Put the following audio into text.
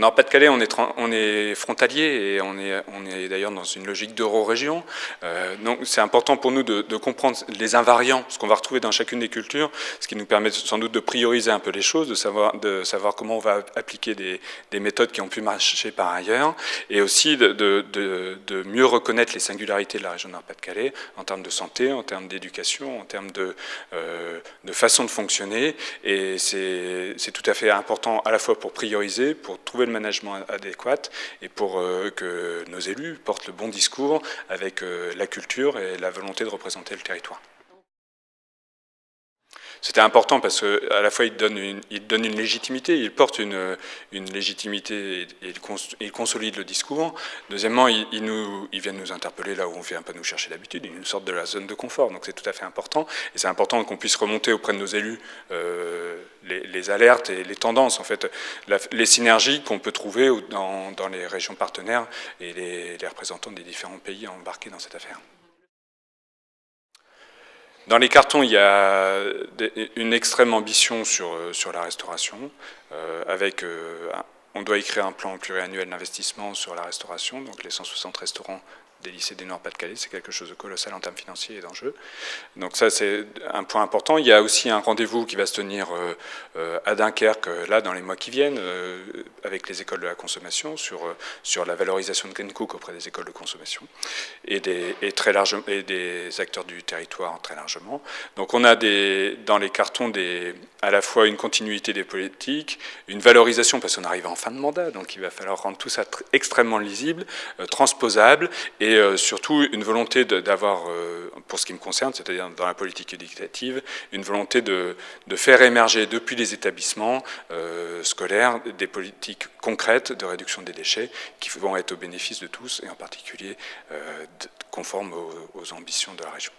Nord-Pas-de-Calais, on est frontalier et on est d'ailleurs dans une logique d'euro-région. Donc c'est important pour nous de comprendre les invariants, ce qu'on va retrouver dans chacune des cultures, ce qui nous permet sans doute de prioriser un peu les choses, de savoir comment on va appliquer des méthodes qui ont pu marcher par ailleurs, et aussi de mieux reconnaître les singularités de la région Nord-Pas-de-Calais en termes de santé, en termes d'éducation, en termes de façon de fonctionner. Et c'est tout à fait important à la fois pour prioriser, pour trouver le management adéquat et pour que nos élus portent le bon discours avec la culture et la volonté de représenter le territoire. C'était important parce qu'à la fois il donne une légitimité, il porte une légitimité et il consolide le discours. Deuxièmement, il vient nous interpeller là où on vient pas nous chercher d'habitude, une sorte de la zone de confort, donc c'est tout à fait important. Et c'est important qu'on puisse remonter auprès de nos élus les alertes et les tendances, en fait, les synergies qu'on peut trouver dans les régions partenaires et les représentants des différents pays embarqués dans cette affaire. Dans les cartons, il y a une extrême ambition sur la restauration, on doit écrire un plan pluriannuel d'investissement sur la restauration, donc les 160 restaurants des lycées du Nord-Pas-de-Calais, c'est quelque chose de colossal en termes financiers et d'enjeux. Donc ça, c'est un point important. Il y a aussi un rendez-vous qui va se tenir à Dunkerque, là, dans les mois qui viennent, avec les écoles de la consommation, sur la valorisation de Green Cook auprès des écoles de consommation et des acteurs du territoire très largement. Donc on a dans les cartons à la fois une continuité des politiques, une valorisation, parce qu'on arrive en fin de mandat, donc il va falloir rendre tout ça extrêmement lisible, transposable, et surtout une volonté d'avoir, pour ce qui me concerne, c'est-à-dire dans la politique éducative, une volonté de faire émerger depuis les établissements scolaires des politiques concrètes de réduction des déchets qui vont être au bénéfice de tous, et en particulier conformes aux ambitions de la région.